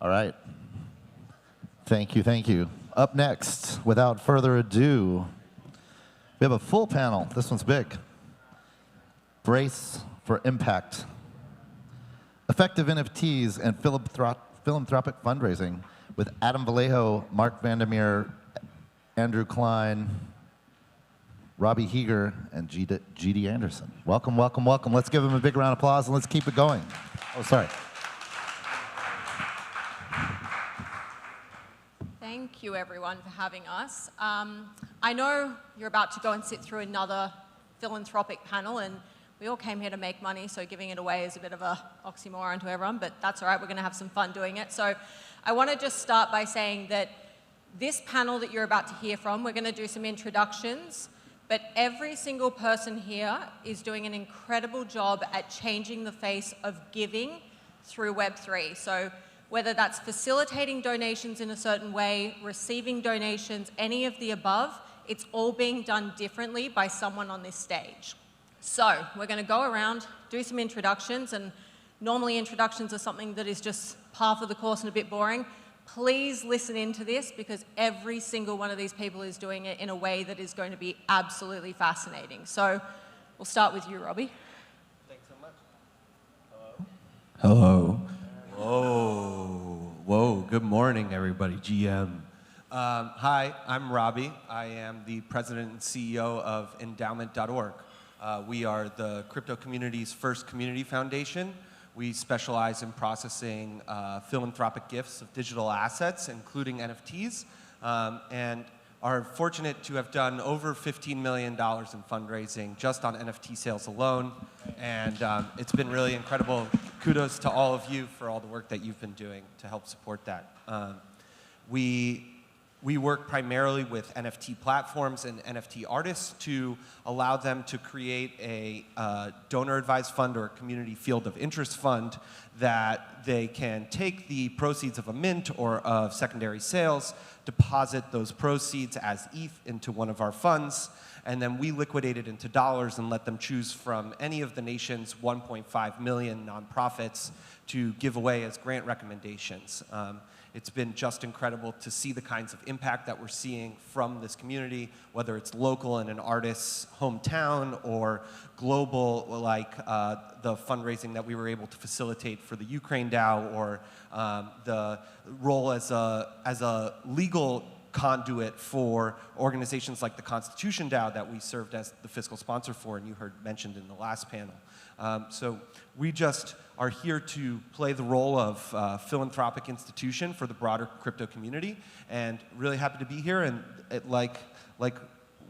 All right. Thank you, thank you. Up next, without further ado, we have a full panel. This one's big. Brace for Impact. Effective NFTs and philanthropic fundraising with Adam Vallejo, Marc Vandermeer, Andrew Kline, Robbie Heeger, and G.D. Anderson. Welcome, welcome, welcome. Let's give them a big round of applause and let's keep it going. Oh, sorry. Thank you, everyone, for having us. I know you're about to go and sit through another philanthropic panel, and we all came here to make money, so giving it away is a bit of an oxymoron to everyone, but that's all right. We're going to have some fun doing it. So I want to just start by saying that this panel that you're about to hear from, we're going to do some introductions, but every single person here is doing an incredible job at changing the face of giving through Web3. So whether that's facilitating donations in a certain way, receiving donations, any of the above, it's all being done differently by someone on this stage. So we're going to go around, do some introductions, and normally introductions are something that is just par for the course and a bit boring. Please listen into this because every single one of these people is doing it in a way that is going to be absolutely fascinating. So we'll start with you, Robbie. Thanks so much. Hello. Whoa, good morning, everybody. GM. Hi, I'm Robbie. I am the president and CEO of Endowment.org. We are the crypto community's first community foundation. We specialize in processing philanthropic gifts of digital assets, including NFTs, and are fortunate to have done over $15 million in fundraising just on NFT sales alone. And it's been really incredible. Kudos to all of you for all the work that you've been doing to help support that. We work primarily with NFT platforms and NFT artists to allow them to create a donor-advised fund or a community field of interest fund that they can take the proceeds of a mint or of secondary sales, deposit those proceeds as ETH into one of our funds, and then we liquidate it into dollars and let them choose from any of the nation's 1.5 million nonprofits to give away as grant recommendations. It's been just incredible to see the kinds of impact that we're seeing from this community, whether it's local in an artist's hometown or global, like the fundraising that we were able to facilitate for the Ukraine DAO, or the role as a legal conduit for organizations like the Constitution DAO that we served as the fiscal sponsor for, and you heard mentioned in the last panel. So we just are here to play the role of philanthropic institution for the broader crypto community, and really happy to be here. And like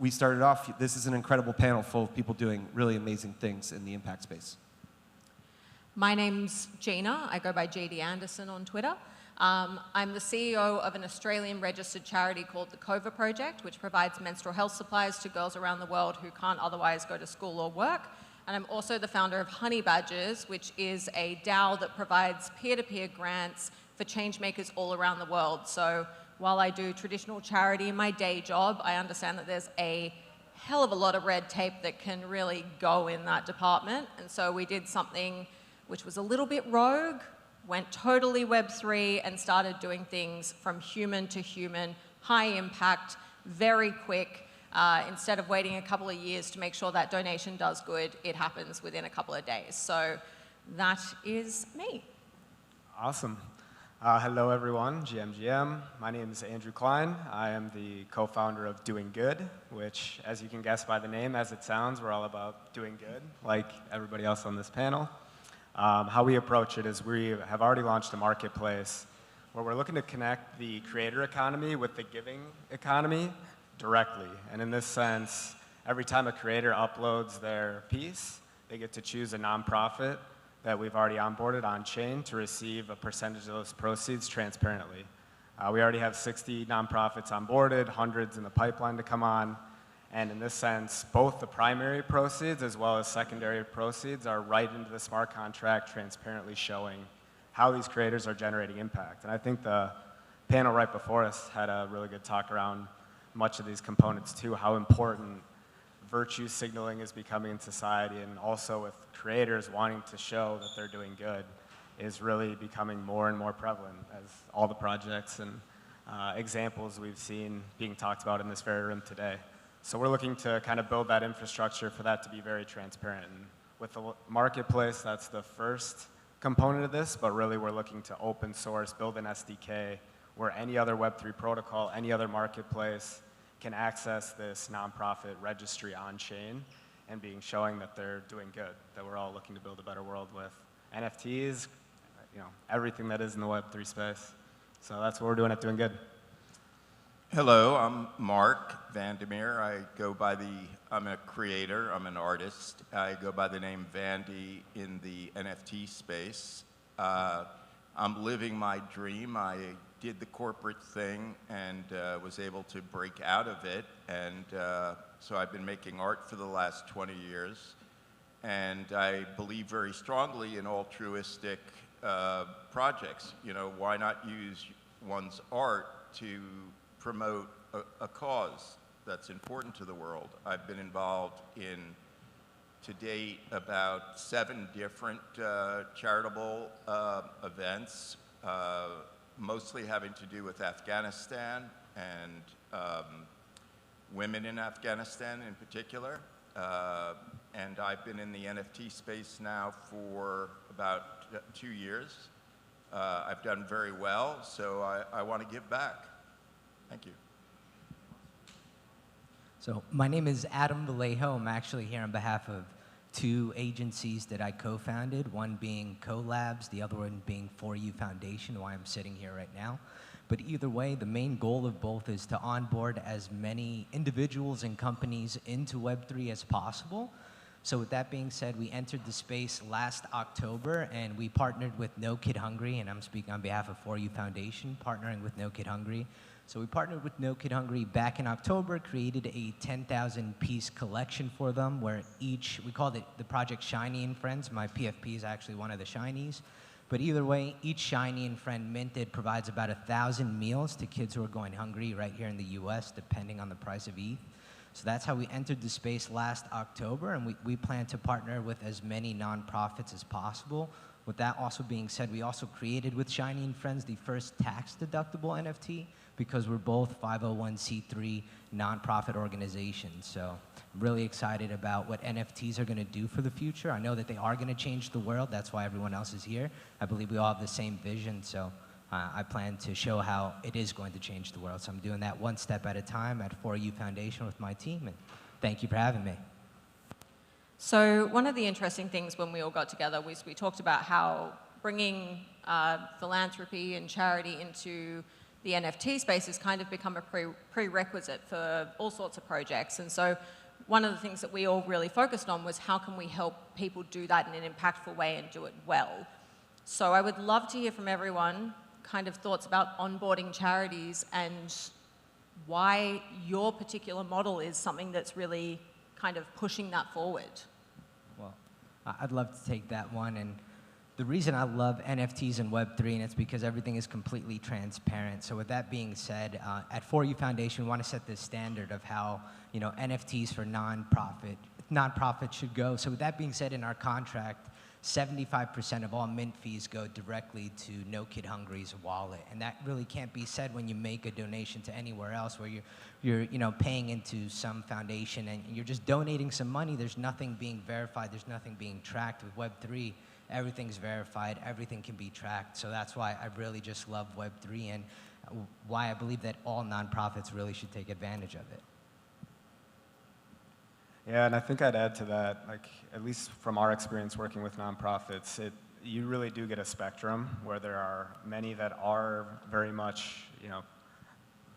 we started off, this is an incredible panel full of people doing really amazing things in the impact space. My name's Gina. I go by G.D. Anderson on Twitter. I'm the CEO of an Australian registered charity called the COVA Project, which provides menstrual health supplies to girls around the world who can't otherwise go to school or work. And I'm also the founder of Honey Badgers, which is a DAO that provides peer-to-peer grants for change makers all around the world. So while I do traditional charity in my day job, I understand that there's a hell of a lot of red tape that can really go in that department. And so we did something which was a little bit rogue, went totally Web3, and started doing things from human to human, high impact, very quick. Instead of waiting a couple of years to make sure that donation does good, it happens within a couple of days. So that is me. Awesome. Hello, everyone. GM. My name is Andrew Kline. I am the co-founder of Doing Good, which, as you can guess by the name, as it sounds, we're all about doing good, like everybody else on this panel. How we approach it is we have already launched a marketplace where we're looking to connect the creator economy with the giving economy directly. And in this sense, every time a creator uploads their piece, they get to choose a nonprofit that we've already onboarded on-chain to receive a percentage of those proceeds transparently. We already have 60 nonprofits onboarded, hundreds in the pipeline to come on. And in this sense, both the primary proceeds as well as secondary proceeds are right into the smart contract, transparently showing how these creators are generating impact. And I think the panel right before us had a really good talk around much of these components too, how important virtue signaling is becoming in society, and also with creators wanting to show that they're doing good. is really becoming more and more prevalent as all the projects and examples we've seen being talked about in this very room today. So we're looking to kind of build that infrastructure for that to be very transparent. And with the marketplace, that's the first component of this, but really we're looking to open source, build an SDK where any other Web3 protocol, any other marketplace can access this nonprofit registry on-chain and showing that they're doing good, that we're all looking to build a better world with NFTs, everything that is in the Web3 space. So that's what we're doing at Doing Good. Hello, I'm Marc Vandermeer. I'm a creator, I'm an artist. I go by the name Vandy in the NFT space. I'm living my dream. I did the corporate thing and was able to break out of it. And so I've been making art for the last 20 years. And I believe very strongly in altruistic projects. Why not use one's art to promote a cause that's important to the world? I've been involved in, to date, about 7 different charitable events, mostly having to do with Afghanistan and women in Afghanistan in particular. And I've been in the NFT space now for about 2 years. I've done very well, so I want to give back. Thank you. So my name is Adam Vallejo. I'm actually here on behalf of 2 agencies that I co-founded, one being CoLabs, the other one being For You Foundation, why I'm sitting here right now. But either way, the main goal of both is to onboard as many individuals and companies into Web3 as possible. So with that being said, we entered the space last October, and we partnered with No Kid Hungry, and I'm speaking on behalf of For You Foundation, partnering with No Kid Hungry. So we partnered with No Kid Hungry back in October, created a 10,000-piece collection for them, where we called it the project Shiny and Friends. My PFP is actually one of the Shinies. But either way, each Shiny and Friend minted provides about 1,000 meals to kids who are going hungry right here in the US, depending on the price of ETH. So that's how we entered the space last October, and we plan to partner with as many nonprofits as possible. With that also being said, we also created with Shiny and Friends the first tax-deductible NFT, because we're both 501c3 nonprofit organizations. So I'm really excited about what NFTs are going to do for the future. I know that they are going to change the world. That's why everyone else is here. I believe we all have the same vision. So I plan to show how it is going to change the world. So I'm doing that one step at a time at For You Foundation with my team. And thank you for having me. So one of the interesting things when we all got together was we talked about how bringing philanthropy and charity into the NFT space has kind of become a prerequisite for all sorts of projects. And so one of the things that we all really focused on was how can we help people do that in an impactful way and do it well. So I would love to hear from everyone kind of thoughts about onboarding charities and why your particular model is something that's really kind of pushing that forward. Well, I'd love to take that one. And the reason I love NFTs and Web3, and it's because everything is completely transparent. So with that being said, at For You Foundation, we want to set the standard of how NFTs for nonprofit should go. So with that being said, in our contract, 75% of all mint fees go directly to No Kid Hungry's wallet, and that really can't be said when you make a donation to anywhere else, where you're paying into some foundation and you're just donating some money. There's nothing being verified. There's nothing being tracked. With Web3, everything's verified. Everything can be tracked. So that's why I really just love Web3 and why I believe that all nonprofits really should take advantage of it. Yeah, and I think I'd add to that, at least from our experience working with nonprofits, you really do get a spectrum where there are many that are very much,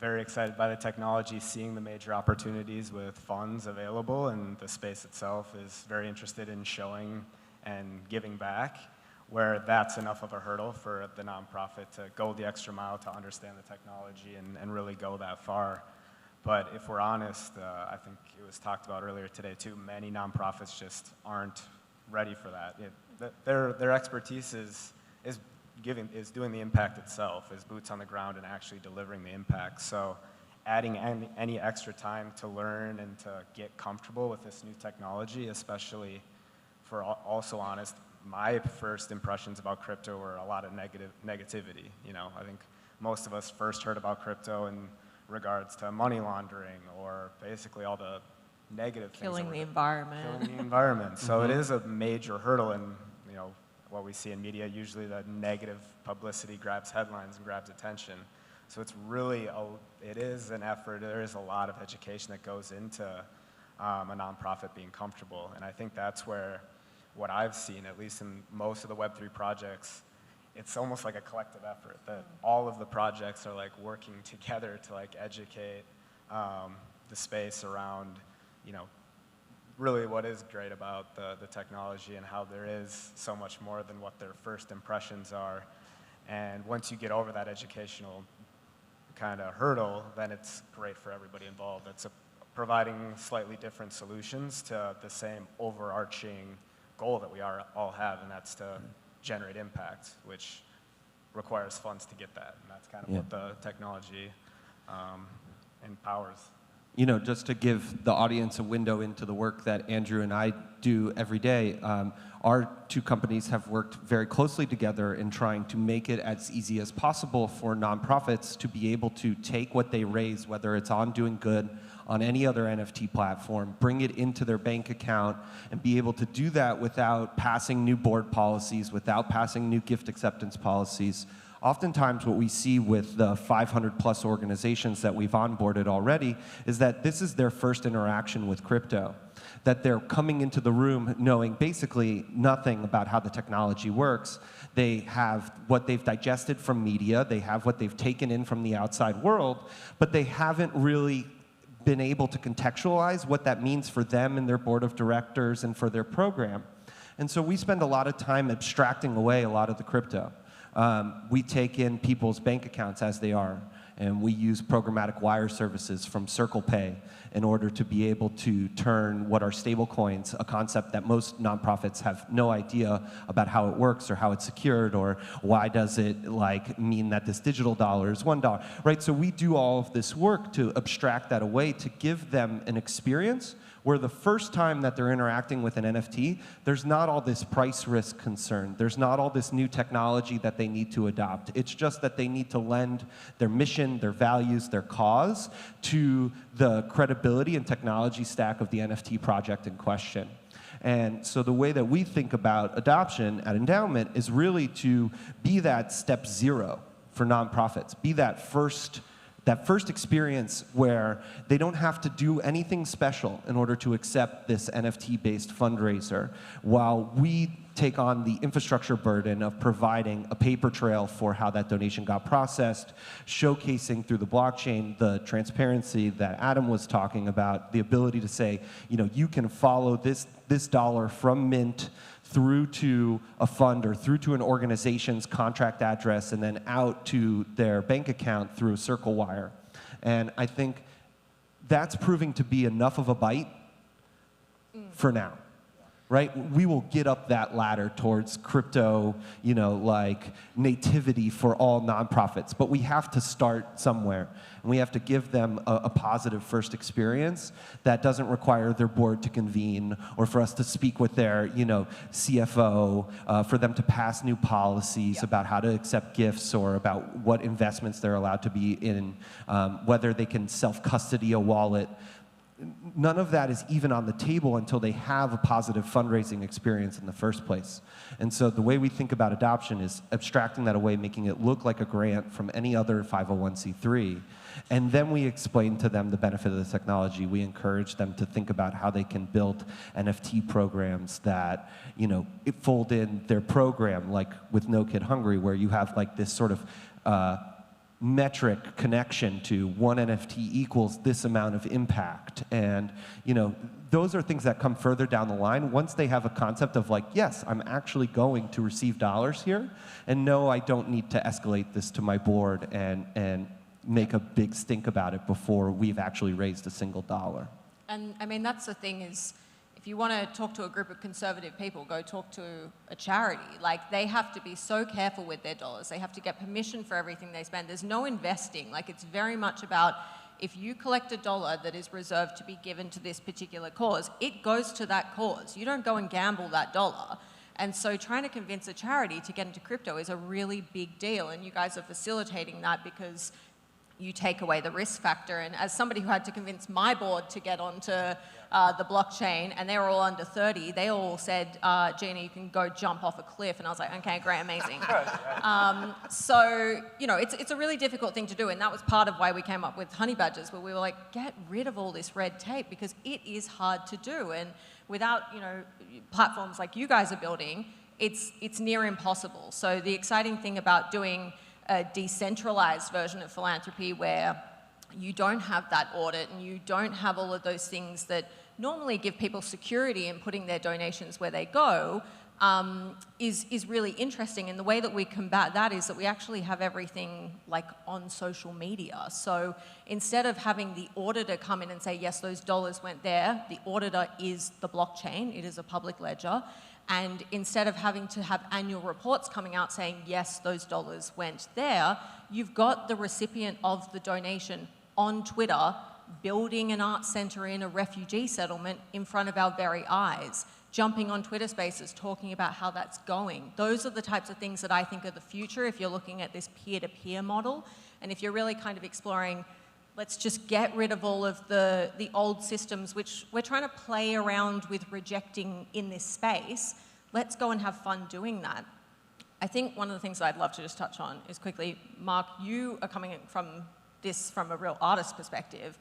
very excited by the technology, seeing the major opportunities with funds available, and the space itself is very interested in showing and giving back, where that's enough of a hurdle for the nonprofit to go the extra mile to understand the technology and really go that far. But if we're honest, I think it was talked about earlier today too, many nonprofits just aren't ready for that. Their expertise is doing the impact itself, is boots on the ground and actually delivering the impact. So adding any extra time to learn and to get comfortable with this new technology, especially for also honest, my first impressions about crypto were a lot of negativity. You know, I think most of us first heard about crypto in regards to money laundering or basically all the negative things. Killing the environment. Killing the environment. So it is a major hurdle, and you know what we see in media. Usually, the negative publicity grabs headlines and grabs attention. So it's really it is an effort. There is a lot of education that goes into a nonprofit being comfortable, and I think that's where what I've seen, at least in most of the Web3 projects, it's almost like a collective effort that all of the projects are like working together to like educate the space around, you know, really what is great about the technology and how there is so much more than what their first impressions are. And once you get over that educational kind of hurdle, then it's great for everybody involved. It's providing slightly different solutions to the same overarching goal that we all have, and that's to generate impact, which requires funds to get that. And that's kind of what the technology empowers. You know, just to give the audience a window into the work that Andrew and I do every day, our two companies have worked very closely together in trying to make it as easy as possible for nonprofits to be able to take what they raise, whether it's on Doing Good, on any other NFT platform, bring it into their bank account, and be able to do that without passing new board policies, without passing new gift acceptance policies. Oftentimes what we see with the 500+ organizations that we've onboarded already is that this is their first interaction with crypto, that they're coming into the room knowing basically nothing about how the technology works. They have what they've digested from media, they have what they've taken in from the outside world, but they haven't really been able to contextualize what that means for them and their board of directors and for their program. And so we spend a lot of time abstracting away a lot of the crypto. We take in people's bank accounts as they are, and we use programmatic wire services from Circle Pay in order to be able to turn what are stable coins, a concept that most nonprofits have no idea about how it works or how it's secured or why does it like mean that this digital dollar is $1, right? So we do all of this work to abstract that away to give them an experience where the first time that they're interacting with an NFT, there's not all this price risk concern. There's not all this new technology that they need to adopt. It's just that they need to lend their mission, their values, their cause to the credibility and technology stack of the NFT project in question. And so the way that we think about adoption at Endowment is really to be that step zero for nonprofits, be that first experience where they don't have to do anything special in order to accept this NFT-based fundraiser, while we take on the infrastructure burden of providing a paper trail for how that donation got processed, showcasing through the blockchain the transparency that Adam was talking about, the ability to say, you know, you can follow this dollar from mint through to a fund or through to an organization's contract address and then out to their bank account through a Circle wire. And I think that's proving to be enough of a bite for now, right? We will get up that ladder towards crypto, you know, like nativity for all nonprofits, but we have to start somewhere. And we have to give them a positive first experience that doesn't require their board to convene or for us to speak with their, you know, CFO, for them to pass new policies about how to accept gifts or about what investments they're allowed to be in, whether they can self-custody a wallet. None of that is even on the table until they have a positive fundraising experience in the first place. And so the way we think about adoption is abstracting that away, making it look like a grant from any other 501c3. And then we explain to them the benefit of the technology. We encourage them to think about how they can build NFT programs that, you know, fold in their program, like with No Kid Hungry, where you have like this sort of metric connection to one NFT equals this amount of impact. And, you know, those are things that come further down the line once they have a concept of like, yes, I'm actually going to receive dollars here, and no, I don't need to escalate this to my board and make a big stink about it before we've actually raised a single dollar. And I mean, that's the thing is, if you want to talk to a group of conservative people, go talk to a charity. Like, they have to be so careful with their dollars. They have to get permission for everything they spend. There's no investing. Like, it's very much about, if you collect a dollar that is reserved to be given to this particular cause, it goes to that cause. You don't go and gamble that dollar. And so trying to convince a charity to get into crypto is a really big deal, and you guys are facilitating that because you take away the risk factor. And as somebody who had to convince my board to get onto the blockchain, and they were all under 30, they all said, Gina, you can go jump off a cliff. And I was like, okay, great, amazing. So, you know, it's a really difficult thing to do, and that was part of why we came up with Honey Badgers, where we were like, get rid of all this red tape, because it is hard to do. And without, you know, platforms like you guys are building, it's near impossible. So the exciting thing about doing a decentralized version of philanthropy, where you don't have that audit and you don't have all of those things that normally give people security in putting their donations where they go, is really interesting. And the way that we combat that is that we actually have everything like on social media. So instead of having the auditor come in and say, yes, those dollars went there, the auditor is the blockchain, it is a public ledger. And instead of having to have annual reports coming out saying, yes, those dollars went there, you've got the recipient of the donation on Twitter building an art center in a refugee settlement in front of our very eyes, jumping on Twitter Spaces, talking about how that's going. Those are the types of things that I think are the future if you're looking at this peer-to-peer model. And if you're really kind of exploring, let's just get rid of all of the old systems, which we're trying to play around with rejecting in this space. Let's go and have fun doing that. I think one of the things that I'd love to just touch on is quickly, Marc, you are coming from this from a real artist perspective,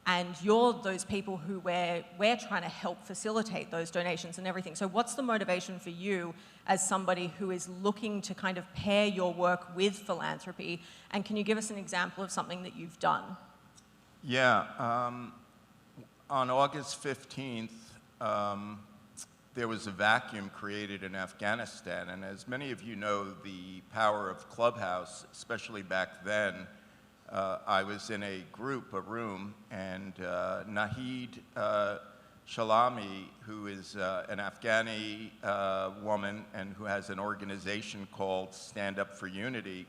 and you're those people who we're trying to help facilitate those donations and everything. So what's the motivation for you as somebody who is looking to kind of pair your work with philanthropy? And can you give us an example of something that you've done? Yeah, on August 15th, there was a vacuum created in Afghanistan, and as many of you know, the power of Clubhouse, especially back then, I was in a group, a room, and Nahid Shalami, who is an Afghani woman and who has an organization called Stand Up for Unity,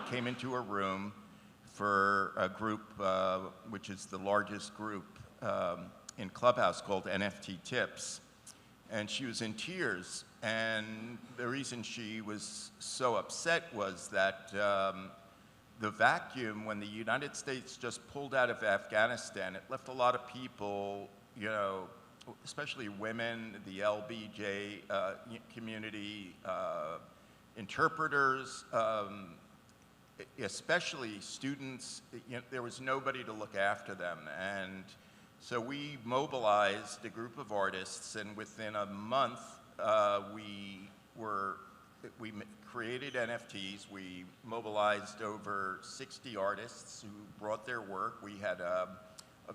came into a room for a group, which is the largest group in Clubhouse, called NFT Tips. And she was in tears. And the reason she was so upset was that the vacuum, when the United States just pulled out of Afghanistan, it left a lot of people, you know, especially women, the LBJ community, interpreters, especially students, you know, there was nobody to look after them. And so we mobilized a group of artists, and within a month, we created NFTs. We mobilized over 60 artists who brought their work. We had a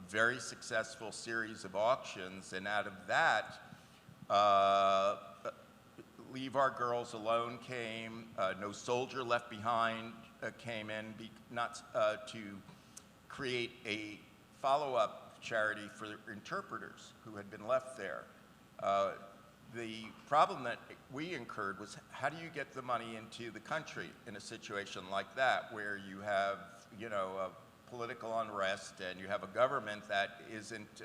very successful series of auctions, and out of that, Leave Our Girls Alone came, No Soldier Left Behind came in, to create a follow-up charity for interpreters who had been left there. The problem that we incurred was, how do you get the money into the country in a situation like that, where you have, you know, political unrest and you have a government that isn't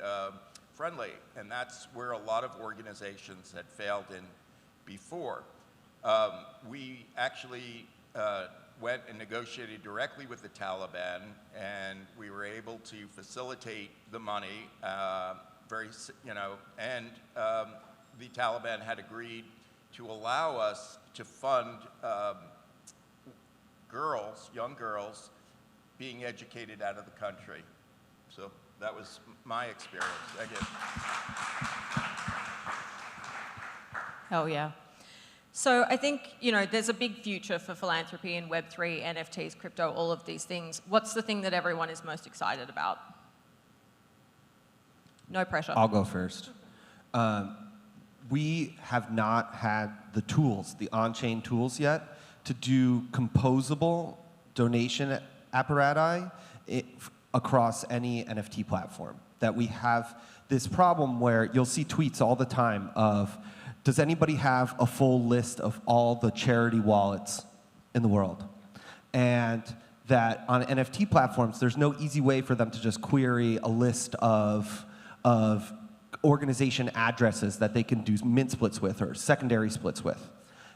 friendly? And that's where a lot of organizations had failed in before. We actually went and negotiated directly with the Taliban, and we were able to facilitate the money, and the Taliban had agreed to allow us to fund young girls, being educated out of the country. So that was my experience. Thank you. Hell yeah. So I think, you know, there's a big future for philanthropy in Web3, NFTs, crypto, all of these things. What's the thing that everyone is most excited about? No pressure. I'll go first. We have not had the tools, the on-chain tools yet, to do composable donation apparatus across any NFT platform. That we have this problem where you'll see tweets all the time of, does anybody have a full list of all the charity wallets in the world? And that on NFT platforms, there's no easy way for them to just query a list of organization addresses that they can do mint splits with or secondary splits with.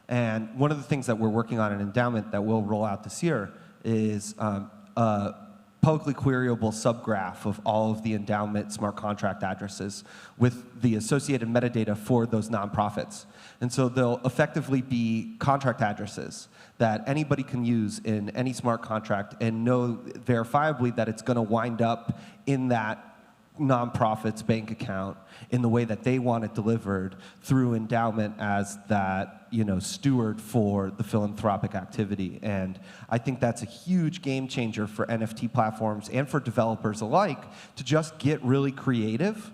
And one of the things that we're working on in Endowment that we'll roll out this year is a publicly queryable subgraph of all of the endowment smart contract addresses with the associated metadata for those nonprofits. And so they'll effectively be contract addresses that anybody can use in any smart contract and know verifiably that it's going to wind up in that nonprofit's bank account in the way that they want it delivered through endowment as that, steward for the philanthropic activity. And I think that's a huge game changer for NFT platforms and for developers alike to just get really creative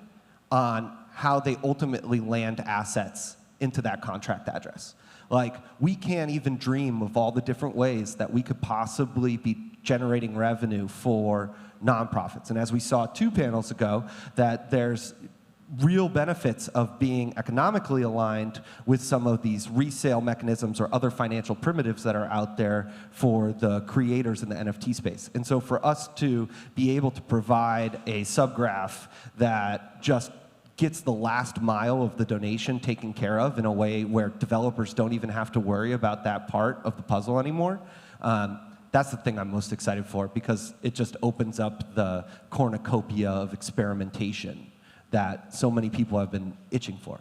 on how they ultimately land assets into that contract address. Like, we can't even dream of all the different ways that we could possibly be generating revenue for nonprofits. And as we saw 2 panels ago, that there's real benefits of being economically aligned with some of these resale mechanisms or other financial primitives that are out there for the creators in the NFT space. And so for us to be able to provide a subgraph that just gets the last mile of the donation taken care of in a way where developers don't even have to worry about that part of the puzzle anymore, that's the thing I'm most excited for, because it just opens up the cornucopia of experimentation that so many people have been itching for.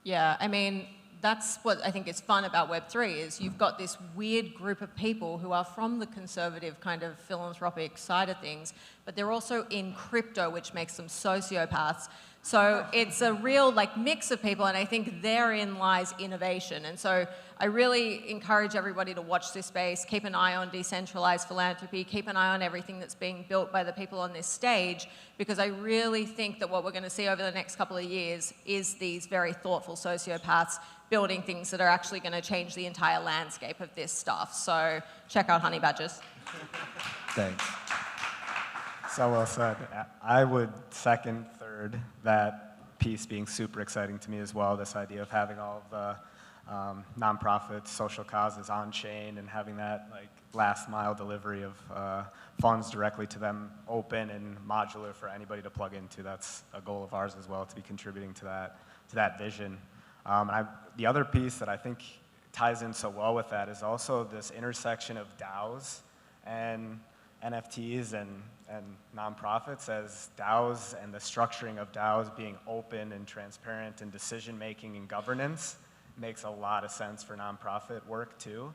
Yeah, I mean, that's what I think is fun about Web3 is you've got this weird group of people who are from the conservative kind of philanthropic side of things, but they're also in crypto, which makes them sociopaths. So it's a real mix of people, and I think therein lies innovation. And so I really encourage everybody to watch this space, keep an eye on decentralized philanthropy, keep an eye on everything that's being built by the people on this stage, because I really think that what we're going to see over the next couple of years is these very thoughtful sociopaths building things that are actually going to change the entire landscape of this stuff. So check out Honey Badgers. Thanks. So well said. I would second, third, that piece being super exciting to me as well, this idea of having all of the nonprofits, social causes on chain and having that last mile delivery of funds directly to them open and modular for anybody to plug into. That's a goal of ours as well, to be contributing to that vision. The other piece that I think ties in so well with that is also this intersection of DAOs and NFTs and nonprofits, as DAOs and the structuring of DAOs being open and transparent and decision-making and governance makes a lot of sense for nonprofit work too,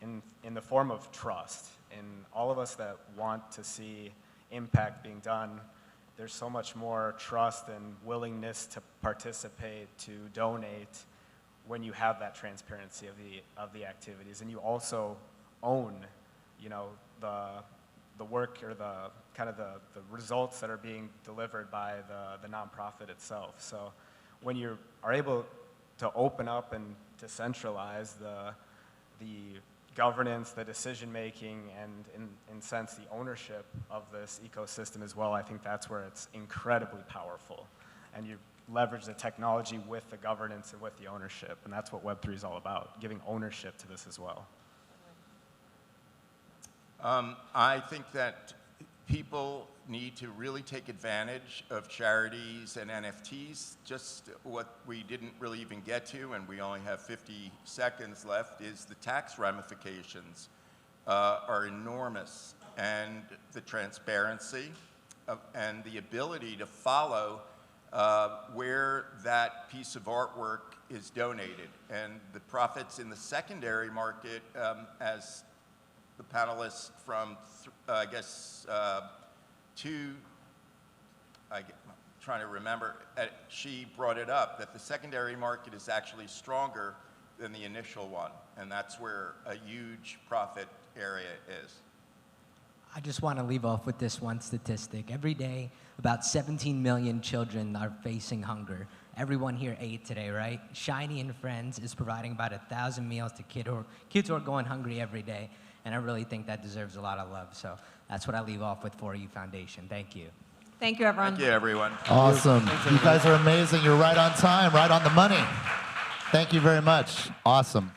in the form of trust. And all of us that want to see impact being done, there's so much more trust and willingness to participate, to donate, when you have that transparency of the activities, and you also own, the work or the results that are being delivered by the nonprofit itself. So when you are able to open up and to centralize the governance, the decision making, and in sense the ownership of this ecosystem as well, I think that's where it's incredibly powerful. And you leverage the technology with the governance and with the ownership, and that's what Web3 is all about, giving ownership to this as well. I think that people need to really take advantage of charities and NFTs. Just what we didn't really even get to, and we only have 50 seconds left, is the tax ramifications are enormous, and the transparency and the ability to follow where that piece of artwork is donated. And the profits in the secondary market, as the panelists from, I'm trying to remember, she brought it up, that the secondary market is actually stronger than the initial one, and that's where a huge profit area is. I just want to leave off with this one statistic. Every day, about 17 million children are facing hunger. Everyone here ate today, right? Shiny and Friends is providing about 1,000 meals to kids who are going hungry every day. And I really think that deserves a lot of love. So that's what I leave off with For You Foundation. Thank you. Thank you, everyone. Thank you, everyone. Awesome. You guys are amazing. You're right on time, right on the money. Thank you very much. Awesome.